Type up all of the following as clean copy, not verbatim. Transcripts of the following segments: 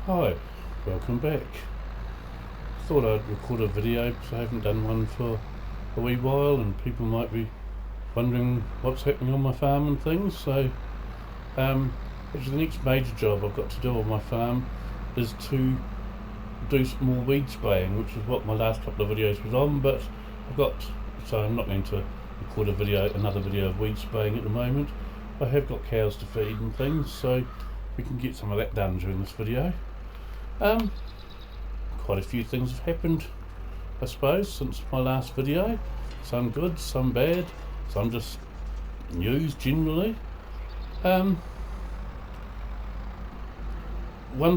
Hi, welcome back. Thought I'd record a video because I haven't done one for a wee while and people might be wondering what's happening on my farm and things. So actually the next major job I've got to do on my farm is to do some more weed spraying, which is what my last couple of videos was on, but so I'm not going to record another video of weed spraying at the moment. I have got cows to feed and things, so we can get some of that done during this video. Quite a few things have happened, I suppose, since my last video. Some good, some bad, some just news generally. One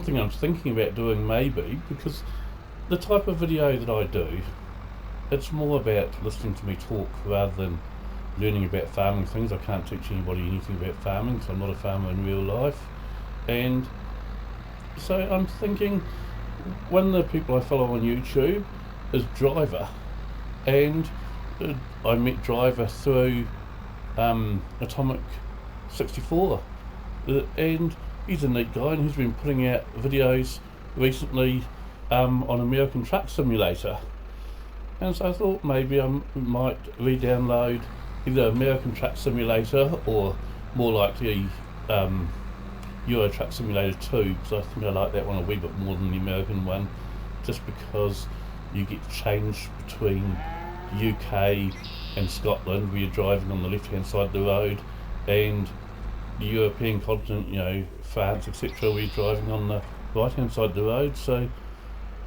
thing I'm thinking about doing maybe, because the type of video that I do, it's more about listening to me talk rather than learning about farming things. I can't teach anybody anything about farming because I'm not a farmer in real life. And so I'm thinking, one of the people I follow on YouTube is Driver, and I met Driver through Atomic 64, and he's a neat guy, and he's been putting out videos recently on American Truck Simulator, and so I thought maybe I might re-download either American Truck Simulator or more likely Euro Truck Simulator 2, because I think I like that one a wee bit more than the American one, just because you get to change between UK and Scotland where you're driving on the left hand side of the road, and the European continent, you know, France, etc., where you're driving on the right hand side of the road. So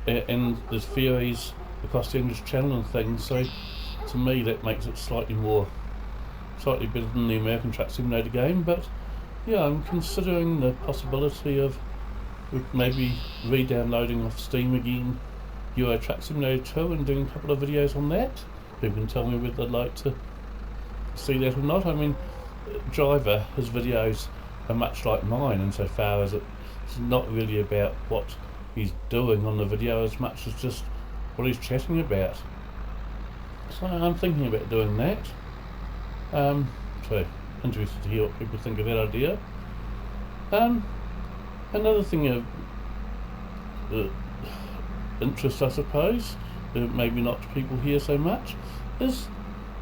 and there's ferries across the English Channel and things, so to me that makes it slightly better than the American Truck Simulator game. But yeah, I'm considering the possibility of maybe re-downloading off Steam again Euro Truck Simulator 2 and doing a couple of videos on that. People can tell me whether they'd like to see that or not. I mean, Driver, his videos are much like mine insofar as it's not really about what he's doing on the video as much as just what he's chatting about. So I'm thinking about doing that. So interested to hear what people think of that idea. Another thing of interest, I suppose, maybe not to people here so much, is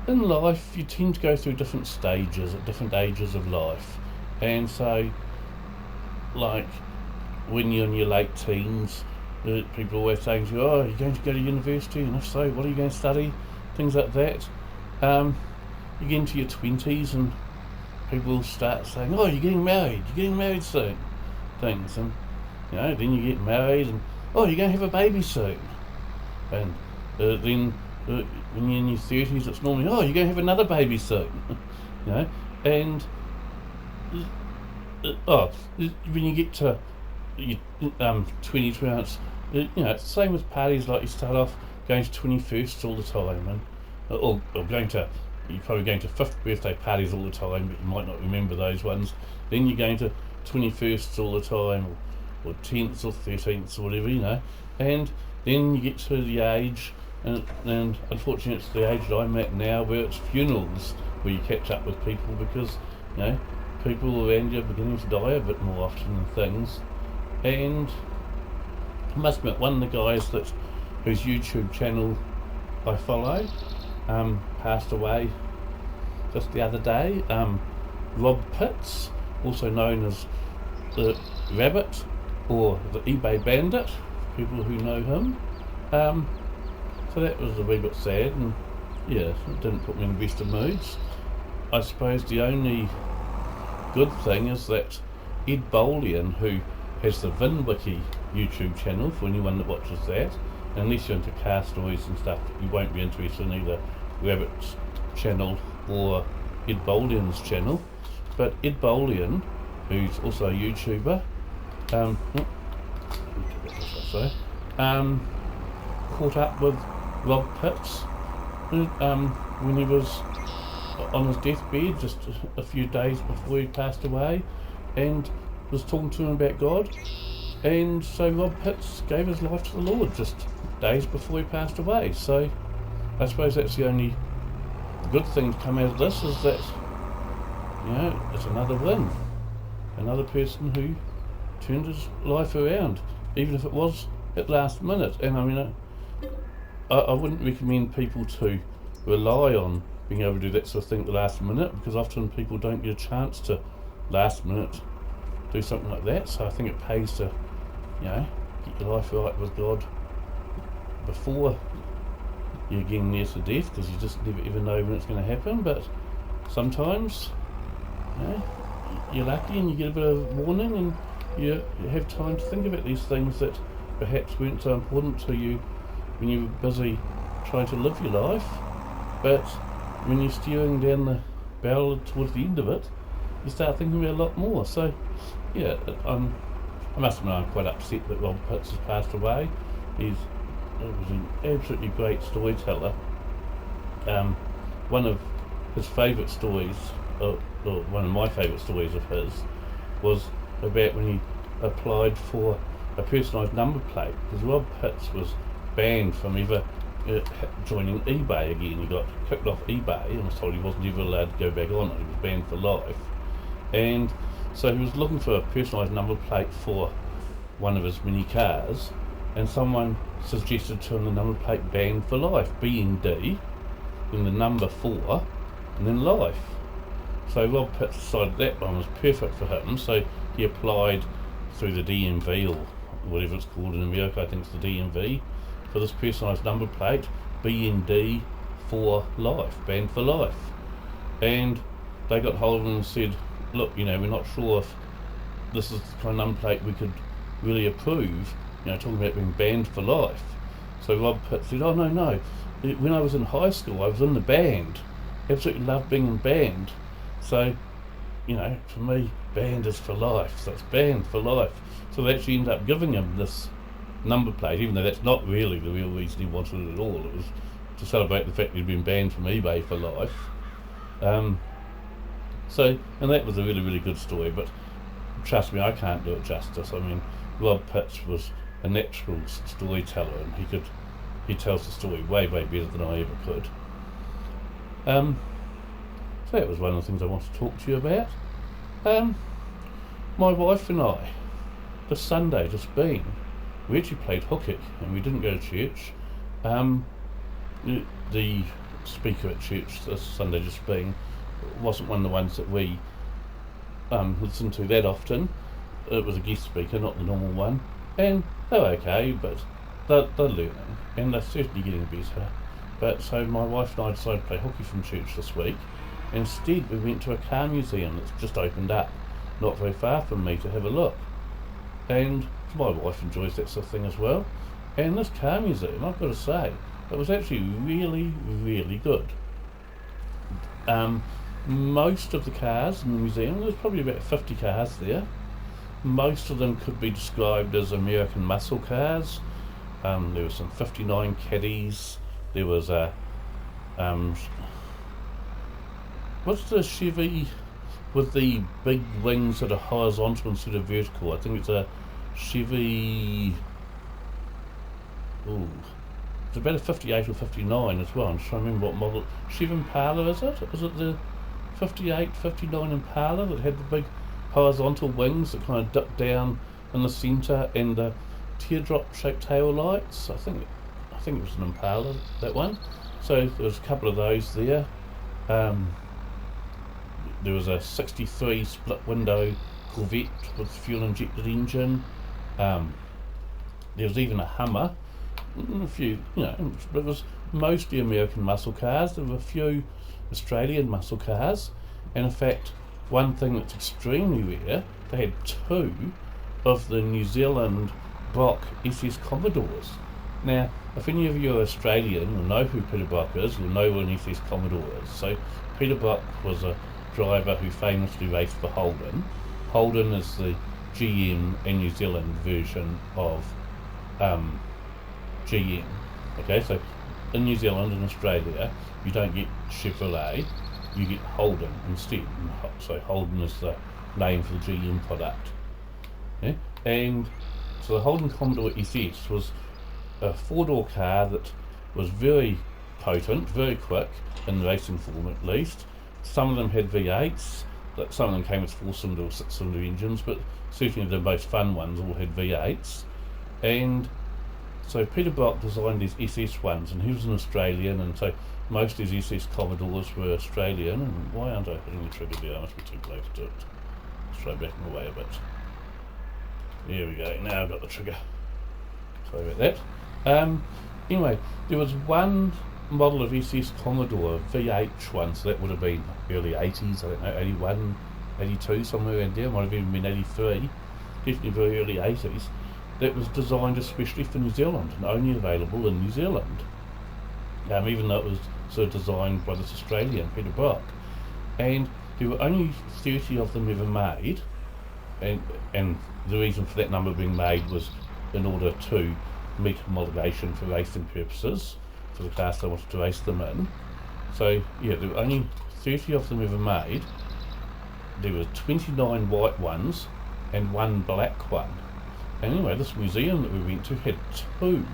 in life you tend to go through different stages at different ages of life. And so, like, when you're in your late teens, people are always saying to you, oh, you're going to go to university, and if so, what are you going to study? Things like that. You get into your 20s and people start saying, oh, you're getting married soon, things, and you know, then you get married and oh, you're going to have a baby soon, and then when you're in your 30s it's normally, oh, you're going to have another baby soon, you know, and when you get to your 20s, you know, it's the same with parties. Like, you start off going to 21st all the time, and or you're probably going to 5th birthday parties all the time, but you might not remember those ones. Then you're going to 21st all the time, or 10th or 13th or whatever, you know, and then you get to the age, and unfortunately it's the age that I'm at now, where it's funerals where you catch up with people, because, you know, people around you are beginning to die a bit more often than things. And I must admit, one of the guys whose YouTube channel I follow passed away just the other day. Robb Pitts, also known as the Rabbit or the eBay Bandit, for people who know him. So that was a wee bit sad, and yeah, it didn't put me in the best of moods. I suppose the only good thing is that Ed Bolian, who has the Wiki YouTube channel, for anyone that watches that, and unless you're into car stories and stuff, you won't be interested in either Rabbit's channel or Ed Bolian's channel. But Ed Bolian, who's also a YouTuber, caught up with Robb Pitts when he was on his deathbed just a few days before he passed away, and was talking to him about God. And so Robb Pitts gave his life to the Lord just days before he passed away. So I suppose that's the only good thing to come out of this, is that, you know, it's another win, another person who turned his life around. even if it was at last minute. And I mean, I wouldn't recommend people to rely on being able to do that sort of thing at the last minute, because often people don't get a chance to last minute do something like that. So I think it pays to, get your life right with God before you're getting near to death, because you just never ever know when it's going to happen. But sometimes, you're lucky and you get a bit of warning, and you have time to think about these things that perhaps weren't so important to you when you were busy trying to live your life. But when you're steering down the barrel towards the end of it, you start thinking about a lot more. So, I must admit I'm quite upset that Robb Pitts has passed away. He was an absolutely great storyteller. One of his favourite stories, or one of my favourite stories of his, was about when he applied for a personalised number plate, because Robb Pitts was banned from ever joining eBay again. He got kicked off eBay and was told he wasn't ever allowed to go back on it. He was banned for life. And so he was looking for a personalised number plate for one of his mini cars, and someone suggested to him the number plate banned for life, BND, then the number 4, and then life. So Robb Pitts decided that one was perfect for him, so he applied through the DMV, or whatever it's called in America, I think it's the DMV, for this personalised number plate, BND for life, banned for life. And they got hold of him and said, look, we're not sure if this is the kind of number plate we could really approve, talking about being banned for life. So Robb Pitts said, oh no, when I was in high school I was in the band, absolutely loved being in band, so for me band is for life, so it's banned for life. So they actually ended up giving him this number plate, even though that's not really the real reason he wanted it at all. It was to celebrate the fact that he'd been banned from eBay for life. And that was a really, really good story, but trust me, I can't do it justice. I mean, Robb Pitts was a natural storyteller, and he tells the story way, way better than I ever could. So that was one of the things I wanted to talk to you about. My wife and I, this Sunday just been, we actually played hooky, and we didn't go to church. The speaker at church this Sunday just been wasn't one of the ones that we listen to that often. It was a guest speaker, not the normal one, and they're okay, but they're learning, and they're certainly getting better. But so my wife and I decided to play hooky from church this week. Instead, we went to a car museum that's just opened up, not very far from me, to have a look. And my wife enjoys that sort of thing as well. And this car museum, I've got to say, it was actually really, really good. Most of the cars in the museum, there's probably about 50 cars there. Most of them could be described as American muscle cars. There were some 59 Caddies. There was a what's the Chevy with the big wings that are horizontal instead of vertical? I think it's a Chevy. Ooh, it's about a 58 or 59 as well. I'm just trying to remember what model. Chevy Impala, is it? Is it the 58, 59 Impala that had the big horizontal wings that kind of dipped down in the centre, and the teardrop shaped tail lights? I think it was an Impala, that one. So there was a couple of those there. There was a 63 split window Corvette with fuel injected engine. There was even a Hummer. A few, but it was mostly American muscle cars. There were a few Australian muscle cars, and in fact, one thing that's extremely rare, they had 2 of the New Zealand Brock SS Commodores. Now, if any of you are Australian will know who Peter Brock is, you'll know what an SS Commodore is. So Peter Brock was a driver who famously raced for Holden. Holden is the GM and New Zealand version of GM. Okay, so in New Zealand and Australia, you don't get Chevrolet, you get Holden instead. So Holden is the name for the GM product. Yeah? And so the Holden Commodore SS was a 4-door car that was very potent, very quick, in the racing form at least. Some of them had V8s, some of them came with 4-cylinder or 6-cylinder engines, but certainly the most fun ones all had V8s. And so Peter Brock designed these SS ones, and he was an Australian, and so most of his SS Commodores were Australian. And why aren't I hitting the trigger there? I must be too close to it. Let's try backing away a bit. There we go, now I've got the trigger. Sorry about that. Anyway, there was one model of SS Commodore, VH one, so that would have been early 80s, I don't know, 81, 82, somewhere around there, might have even been 83, definitely very early 80s, that was designed especially for New Zealand and only available in New Zealand. Even though it was sort of designed by this Australian, Peter Brock. And there were only 30 of them ever made, and the reason for that number being made was in order to meet homologation for racing purposes, for the class I wanted to race them in. So yeah, there were only 30 of them ever made. There were 29 white ones and one black one. And anyway, this museum that we went to had 2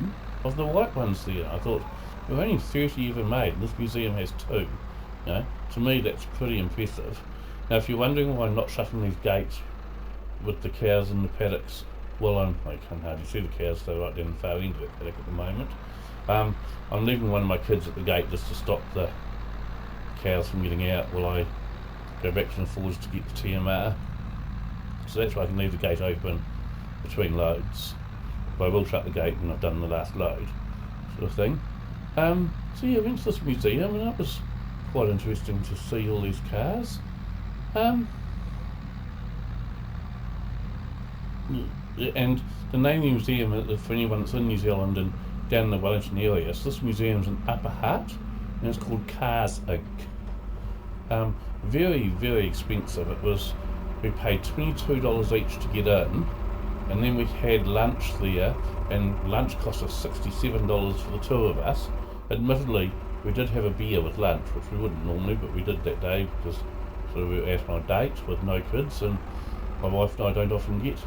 of the white ones there. I thought, there were only 30 ever made, and this museum has 2. You know, to me that's pretty impressive. Now if you're wondering why I'm not shutting these gates with the cows in the paddocks, well, I can't hardly see the cows, they're right down the far end of the paddock at the moment. I'm leaving one of my kids at the gate just to stop the cows from getting out while I go back and forwards to get the TMR. So that's why I can leave the gate open between loads. But I will shut the gate when I've done the last load, sort of thing. So yeah, I went to this museum, and that was quite interesting to see all these cars. And the name of the museum, for anyone that's in New Zealand and down in the Wellington area, so this museum's in Upper Hutt, and it's called Cars Inc. Very, very expensive. We paid $22 each to get in, and then we had lunch there, and lunch cost us $67 for the 2 of us. Admittedly, we did have a beer with lunch, which we wouldn't normally, but we did that day because sort of we were out on a date with no kids, and my wife and I don't often get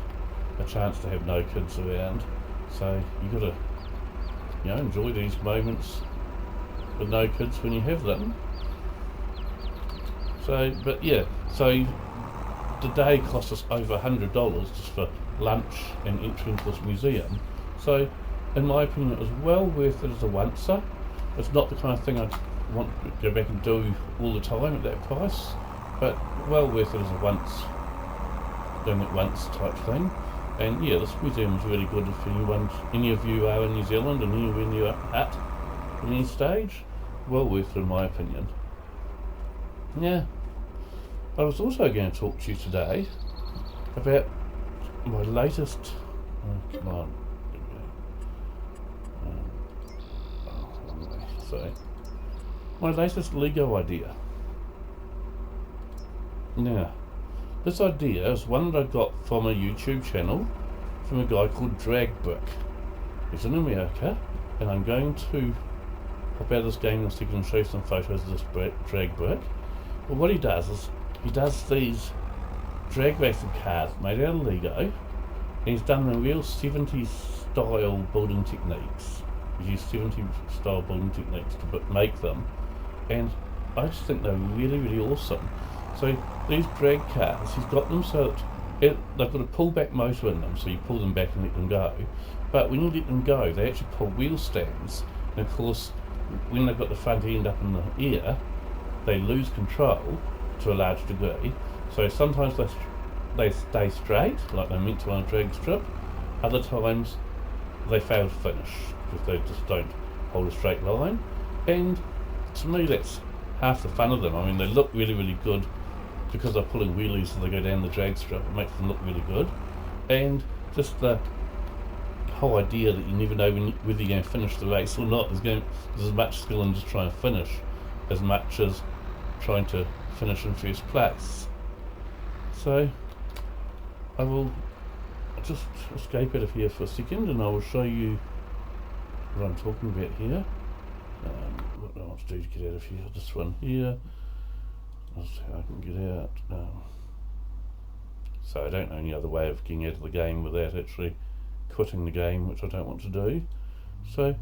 a chance to have no kids around, so you got to, you know, enjoy these moments with no kids when you have them. So, but yeah, so the day cost us over $100 just for lunch and entry into this museum. So, in my opinion, it was well worth it as a once-er. It's not the kind of thing I'd want to go back and do all the time at that price, but well worth it as a doing it once type thing. And yeah, this museum is really good if any of you are in New Zealand and anywhere near at any stage. Well worth it in my opinion. Yeah. I was also going to talk to you today about my latest... Oh, come on. So, my latest Lego idea. Now, this idea is one that I got from a YouTube channel from a guy called Drag Brick. He's in America, and I'm going to pop out of this game in a second and show you some photos of this Drag Brick. But what he does is, he does these drag racing cars made out of Lego, and he's done the real 70s style building techniques. He's used 70s style building techniques to make them, and I just think they're really, really awesome. So these drag cars, he's got them so that they've got a pull back motor in them, so you pull them back and let them go. But when you let them go, they actually pull wheel stands, and of course, when they've got the front end up in the air, they lose control to a large degree. So sometimes they stay straight, like they're meant to on a drag strip. Other times they fail to finish because they just don't hold a straight line. And to me, that's half the fun of them. I mean, they look really, really good because they're pulling wheelies as they go down the drag strip. It makes them look really good. And just the whole idea that you never know whether you're going to finish the race or not. There's as much skill in just trying to finish as much as trying to finish in first place. So I will just escape out of here for a second, and I will show you what I'm talking about here. What do I want to do to get out of here? This one here. That's how I can get out. So I don't know any other way of getting out of the game without actually quitting the game, which I don't want to do. So let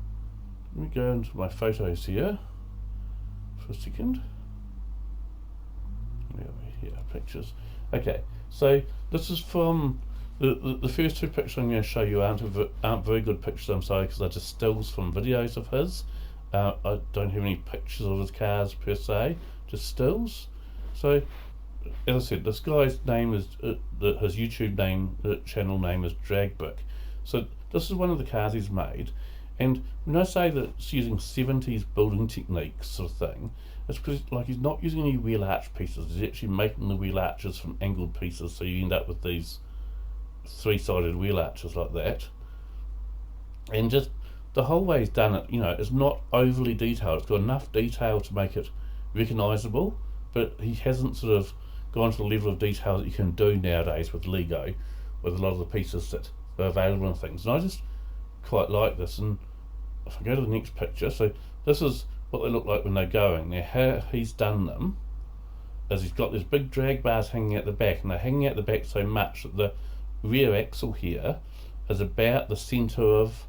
me go into my photos here for a second. Here, pictures. Okay, so this is from The first two pictures I'm going to show you aren't very good pictures, I'm sorry, because they're just stills from videos of his. I don't have any pictures of his cars per se, just stills. So, as I said, this guy's name is, his YouTube name, channel name is Dragbook. So this is one of the cars he's made, and when I say that it's using 70s building techniques sort of thing, it's because like he's not using any wheel arch pieces. He's actually making the wheel arches from angled pieces, so you end up with these three-sided wheel arches like that. And just the whole way he's done it, is not overly detailed. It's got enough detail to make it recognisable, but he hasn't sort of gone to the level of detail that you can do nowadays with Lego, with a lot of the pieces that are available and things. And I just quite like this. And if I go to the next picture, so this is what they look like when they're going. Now how he's done them is he's got these big drag bars hanging out the back, and they're hanging out the back so much that the rear axle here is about the centre of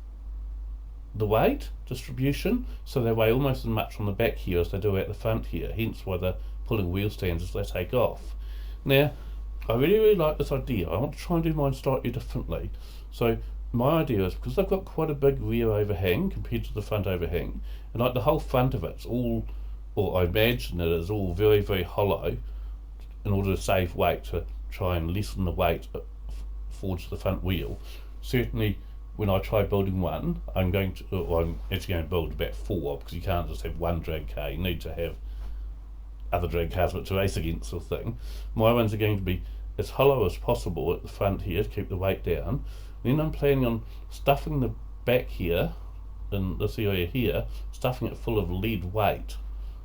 the weight distribution, so they weigh almost as much on the back here as they do at the front here, hence why they're pulling wheel stands as they take off. Now I really like this idea. I want to try and do mine slightly differently. So my idea is, because they've got quite a big rear overhang compared to the front overhang, and like the whole front of it's all, or I imagine it is all very, very hollow in order to save weight, to try and lessen the weight forward to the front wheel. Certainly when I try building one, I'm actually going to build about 4, because you can't just have one drag car, you need to have other drag cars to race against sort of thing. My ones are going to be as hollow as possible at the front here to keep the weight down. Then I'm planning on stuffing the back here, in this area here, stuffing it full of lead weight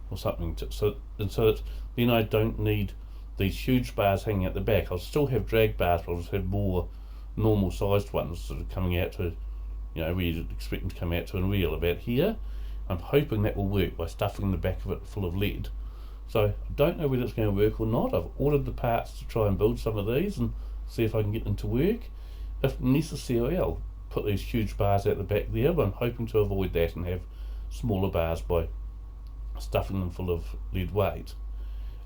or something, so that then I don't need these huge bars hanging at the back. I'll still have drag bars, but I'll just have more normal sized ones sort of coming out to, where you'd expect them to come out to and reel about here. I'm hoping that will work by stuffing the back of it full of lead. So I don't know whether it's going to work or not. I've ordered the parts to try and build some of these and see if I can get them to work. If necessary, I'll put these huge bars out the back there, but I'm hoping to avoid that and have smaller bars by stuffing them full of lead weight.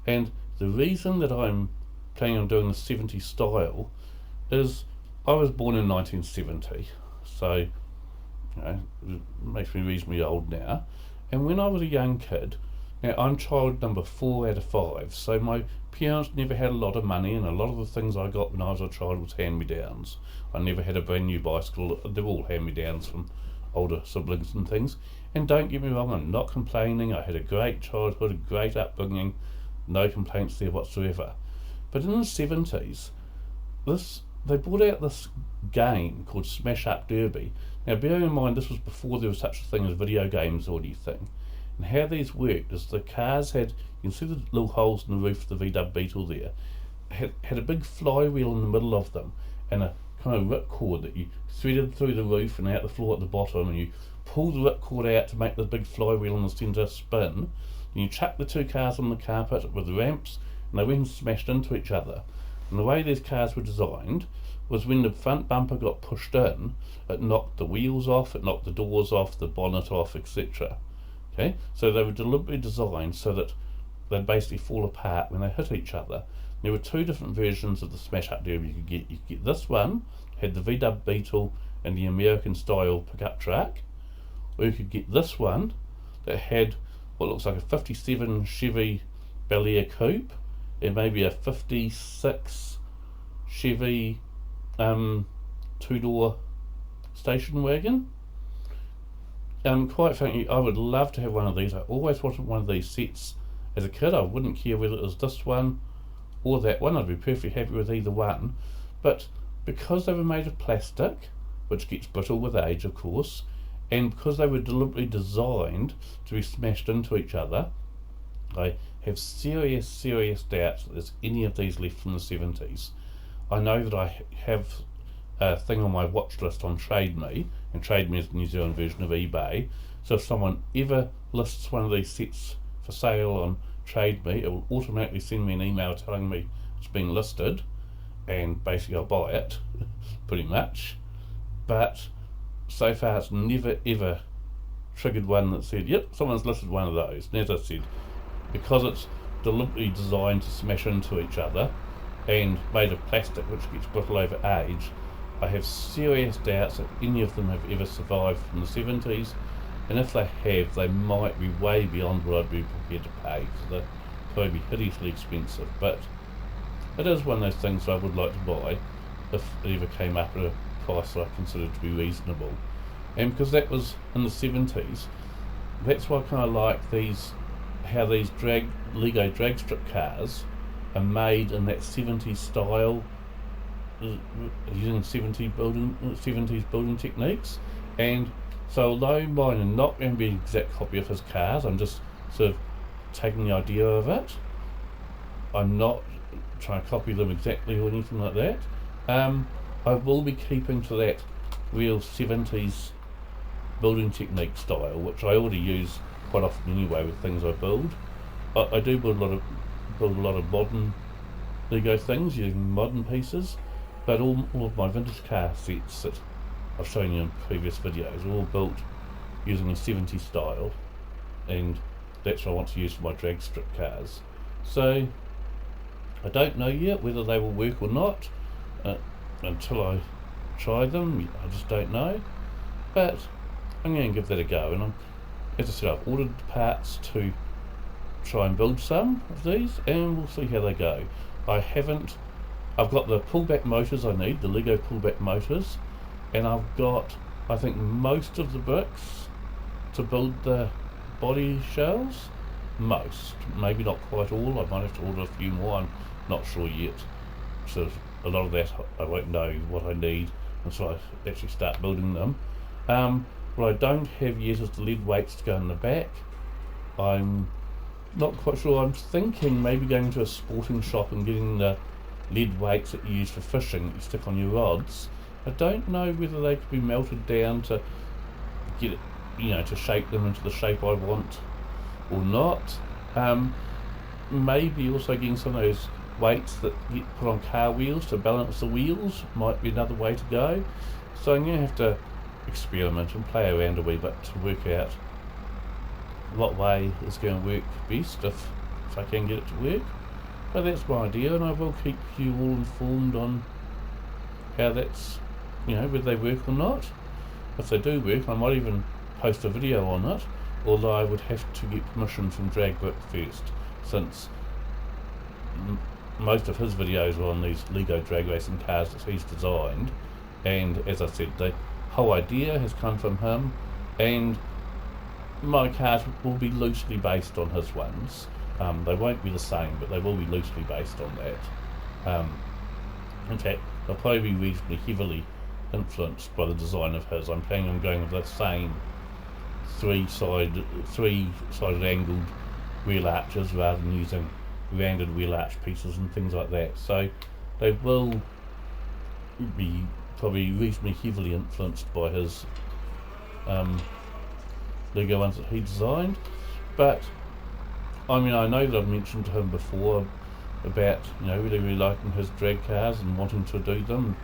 And the reason that I'm planning on doing the 70s style is I was born in 1970, so it makes me reasonably old now. And when I was a young kid, now I'm child number 4 out of 5, so my parents never had a lot of money, and a lot of the things I got when I was a child was hand-me-downs. I never had a brand new bicycle. They're all hand-me-downs from older siblings and things. And don't get me wrong, I'm not complaining. I had a great childhood, a great upbringing, no complaints there whatsoever. But in the 70s, they brought out this game called Smash Up Derby. Now bearing in mind this was before there was such a thing as video games or anything. And how these worked is the cars had, you can see the little holes in the roof of the VW Beetle there, had a big flywheel in the middle of them, and a kind of ripcord that you threaded through the roof and out the floor at the bottom, and you pull the ripcord out to make the big flywheel in the centre spin, and you chuck the two cars on the carpet with ramps, and they went and smashed into each other. And the way these cars were designed was when the front bumper got pushed in, it knocked the wheels off, it knocked the doors off, the bonnet off, etc. Okay, so they were deliberately designed so that they'd basically fall apart when they hit each other. There were 2 different versions of the Smash Up Derby you could get. You could get this one, had the VW Beetle and the American style pickup truck, or you could get this one that had what looks like a 57 Chevy Bel Air coupe and maybe a 56 Chevy 2-door station wagon. Quite frankly, I would love to have one of these. I always wanted one of these sets as a kid. I wouldn't care whether it was this one or that one. I'd be perfectly happy with either one. But because they were made of plastic, which gets brittle with age of course, and because they were deliberately designed to be smashed into each other, I have serious doubts that there's any of these left from the 70s. I know that I have a thing on my watch list on Trade Me, and Trade Me is the New Zealand version of eBay, so if someone ever lists one of these sets for sale on Trade Me, it will automatically send me an email telling me it's been listed, and basically I'll buy it pretty much. But so far it's never ever triggered one that said, yep, someone's listed one of those. And as I said, because it's deliberately designed to smash into each other, and made of plastic which gets brittle over age, I have serious doubts that any of them have ever survived from the 70s, and if they have, they might be way beyond what I'd be prepared to pay, because they're probably hideously expensive. But it is one of those things I would like to buy if it ever came up at a price that I considered to be reasonable. And because that was in the 70s, that's why I kind of like how these Lego drag strip cars are made in that 70s style, using 70s building techniques. And so although mine are not going to be an exact copy of his cars, I'm just sort of taking the idea of it. I'm not trying to copy them exactly or anything like that. I will be keeping to that real 70s building technique style, which I already use quite often anyway with things I build. I do build a lot of modern Lego things using modern pieces, but all of my vintage car sets that I've shown you in previous videos are all built using a 70s style, and that's what I want to use for my drag strip cars. So I don't know yet whether they will work or not until I try them. I just don't know, but I'm going to give that a go. And as I said, I've ordered parts to try and build some of these, and we'll see how they go. I've got the pullback motors I need, the Lego pullback motors, and I've got, I think, most of the bricks to build the body shells. Most, maybe not quite all. I might have to order a few more, I'm not sure yet. So a lot of that I won't know what I need until I actually start building them. What I don't have yet is the lead weights to go in the back. I'm not quite sure. I'm thinking maybe going to a sporting shop and getting the lead weights that you use for fishing that you stick on your rods. I don't know whether they could be melted down to get it, to shape them into the shape I want or not. Maybe also getting some of those weights that get put on car wheels to balance the wheels might be another way to go. So I'm going to have to experiment and play around a wee bit to work out what way is going to work best if I can get it to work. But that's my idea, and I will keep you all informed on how that's, whether they work or not. If they do work, I might even post a video on it, although I would have to get permission from Dragbook first, since most of his videos are on these Lego drag racing cars that he's designed, and as I said, the whole idea has come from him, and my cars will be loosely based on his ones. They won't be the same, but they will be loosely based on that. In fact, they'll probably be reasonably heavily influenced by the design of his. I'm planning on going with the same three-sided angled wheel arches rather than using rounded wheel arch pieces and things like that. So they will be probably reasonably heavily influenced by his Lego ones that he designed. But I know that I've mentioned to him before about really liking his drag cars and wanting to do them,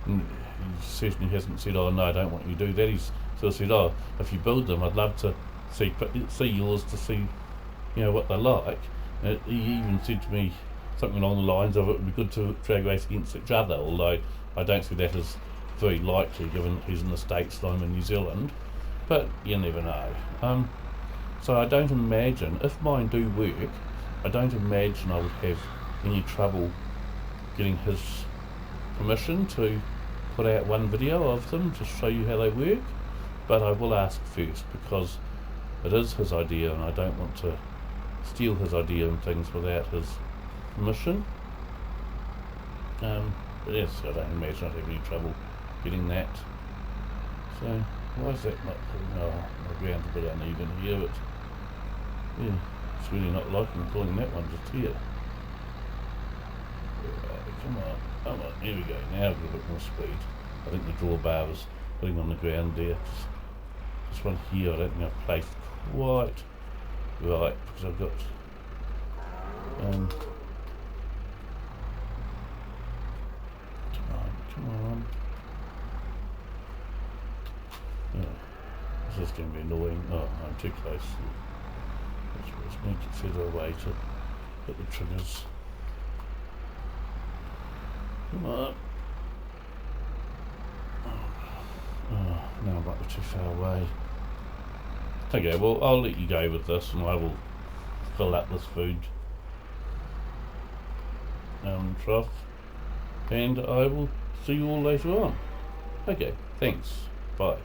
and he certainly hasn't said, "Oh no, I don't want you to do that." He's sort of said, "Oh, if you build them, I'd love to see yours to see what they're like." And he even said to me something along the lines of, "It would be good to drag race against each other," although I don't see that as very likely given that he's in the States and I'm in New Zealand, but you never know. So I don't imagine, if mine do work, I don't imagine I would have any trouble getting his permission to put out one video of them to show you how they work, but I will ask first because it is his idea and I don't want to steal his idea and things without his permission. But yes, I don't imagine I'd have any trouble getting that. So why is that not pulling? Oh, my ground's a bit uneven here, but yeah, it's really not liking pulling that one just here. Come on, here we go. Now I've got a bit more speed. I think the drawbar was putting on the ground there. This one here I don't think I've placed quite right because I've got come on. Yeah, this is going to be annoying. Oh, I'm too close. I just need to figure a way to hit the triggers. Oh, now I'm not too far away. Okay, well, I'll let you go with this, and I will fill up this food trough, and I will see you all later on. Okay, thanks. Bye.